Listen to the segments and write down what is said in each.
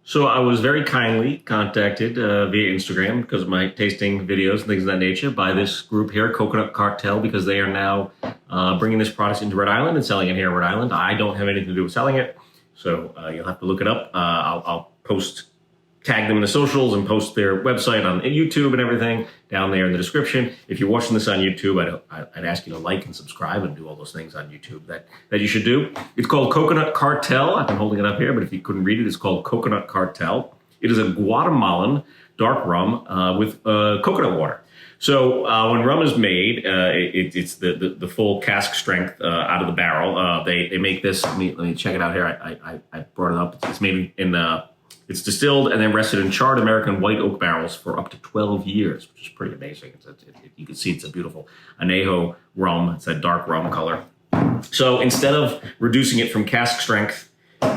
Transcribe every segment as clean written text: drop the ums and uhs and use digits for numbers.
So I was very kindly contacted via Instagram because of my tasting videos and things of that nature by this group here, Coconut Cartel, because they are now bringing this product into Rhode Island and selling it here in Rhode Island. I don't have anything to do with selling it, so you'll have to look it up. I'll tag them in the socials and post their website on YouTube and everything down there in the description. If you're watching this on YouTube, I'd ask you to like and subscribe and do all those things on YouTube that you should do. It's called Coconut Cartel. I've been holding it up here, but if you couldn't read it, it's called Coconut Cartel. It is a Guatemalan dark rum with coconut water. So when rum is made, it's the full cask strength out of the barrel. They make this. Let me check it out here. I brought it up. It's made in it's distilled and then rested in charred American white oak barrels for up to 12 years, which is pretty amazing. You can see it's a beautiful añejo rum. It's that dark rum color. So instead of reducing it from cask strength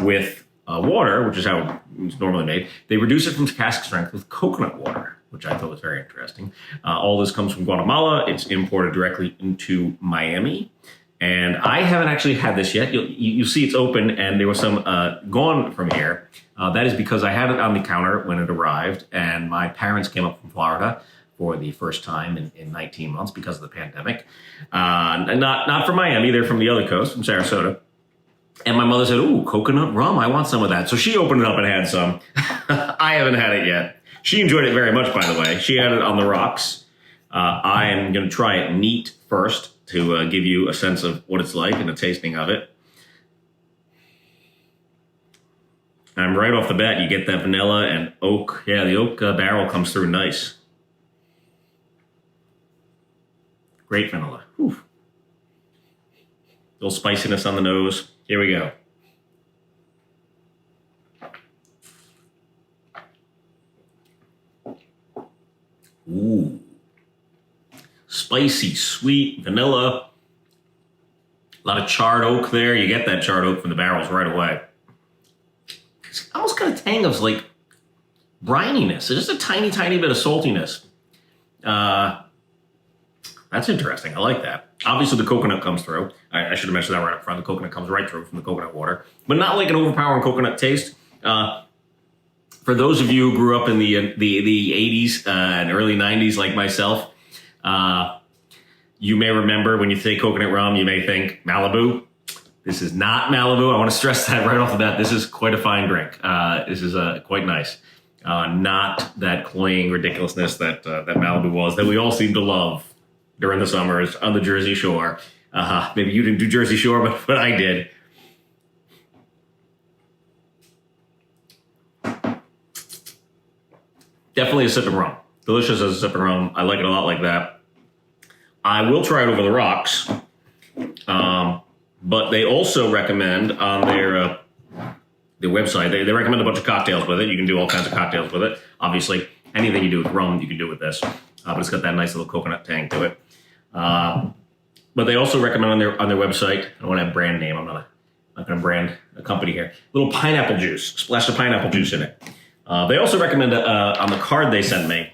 with water, which is how it's normally made, they reduce it from cask strength with coconut water, which I thought was very interesting. All this comes from Guatemala. It's imported directly into Miami. And I haven't actually had this yet. You see it's open, and there was some gone from here. That is because I had it on the counter when it arrived, and my parents came up from Florida for the first time in 19 months because of the pandemic. And not from Miami, they're from the other coast, from Sarasota. And my mother said, "Ooh, coconut rum, I want some of that." So she opened it up and had some. I haven't had it yet. She enjoyed it very much, by the way. She had it on the rocks. I am going to try it neat first to give you a sense of what it's like and a tasting of it. And right off the bat, you get that vanilla and oak. Yeah, the oak barrel comes through nice. Great vanilla. Whew. Little spiciness on the nose. Here we go. Ooh. Spicy, sweet, vanilla. A lot of charred oak there. You get that charred oak from the barrels right away. It's almost got a tang of like brininess. It's just a tiny, tiny bit of saltiness. That's interesting. I like that. Obviously, the coconut comes through. I should have mentioned that right up front. The coconut comes right through from the coconut water, but not like an overpowering coconut taste. For those of you who grew up in the 80s and early 90s like myself, you may remember when you say coconut rum, you may think Malibu. This is not Malibu. I want to stress that right off the bat. This is quite a fine drink. This is quite nice. Not that cloying ridiculousness that Malibu was, that we all seem to love during the summers on the Jersey Shore. Maybe you didn't do Jersey Shore, but I did. Definitely a sipping rum. Delicious as a sipping rum. I like it a lot like that. I will try it over the rocks. But they also recommend on their website, they recommend a bunch of cocktails with it. You can do all kinds of cocktails with it. Obviously, anything you do with rum, you can do with this. But it's got that nice little coconut tang to it. But they also recommend on their website, I don't want to have brand name. I'm not going to brand a company here. Little pineapple juice, splash of pineapple juice in it. They also recommend on the card they sent me,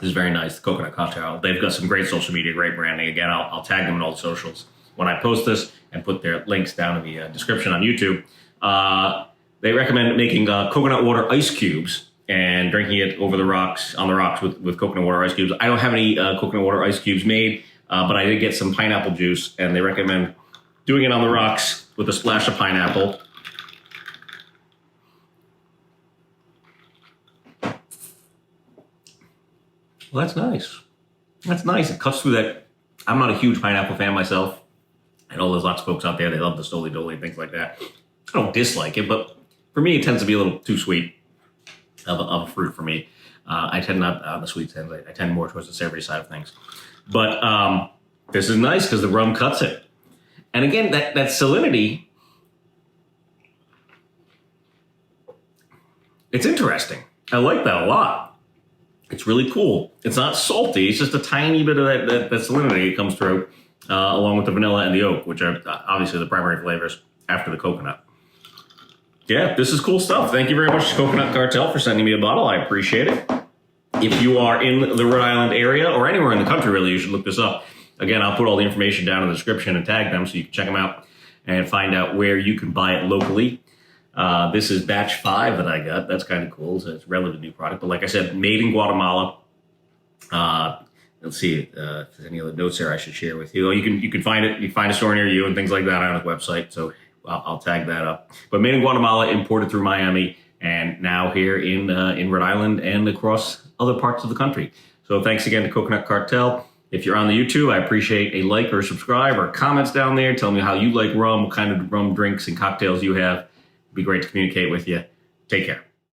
this is very nice, the Coconut Cartel. They've got some great social media, great branding. Again, I'll tag them in all the socials when I post this and put their links down in the description on YouTube. They recommend making coconut water ice cubes and drinking it over the rocks, on the rocks with coconut water ice cubes. I don't have any coconut water ice cubes made, but I did get some pineapple juice, and they recommend doing it on the rocks with a splash of pineapple. Well, that's nice. That's nice. It cuts through that. I'm not a huge pineapple fan myself. I know there's lots of folks out there, they love the stoli-doli and things like that. I don't dislike it, but for me, it tends to be a little too sweet of a fruit for me. I tend not on the sweet end. I tend more towards the savory side of things. But this is nice because the rum cuts it. And again, that salinity, it's interesting. I like that a lot. It's really cool. It's not salty. It's just a tiny bit of that salinity that comes through, along with the vanilla and the oak, which are obviously the primary flavors after the coconut. Yeah, this is cool stuff. Thank you very much to Coconut Cartel for sending me a bottle. I appreciate it. If you are in the Rhode Island area or anywhere in the country, really, you should look this up. Again, I'll put all the information down in the description and tag them so you can check them out and find out where you can buy it locally. This is batch 5 that I got. That's kind of cool. So it's a relatively new product. But like I said, made in Guatemala. Let's see if there's any other notes there I should share with you. You can find it. You can find a store near you and things like that on the website. So I'll tag that up. But made in Guatemala, imported through Miami, and now here in Rhode Island and across other parts of the country. So thanks again to Coconut Cartel. If you're on the YouTube, I appreciate a like or subscribe or comments down there. Tell me how you like rum, what kind of rum drinks and cocktails you have. It'd be great to communicate with you. Take care.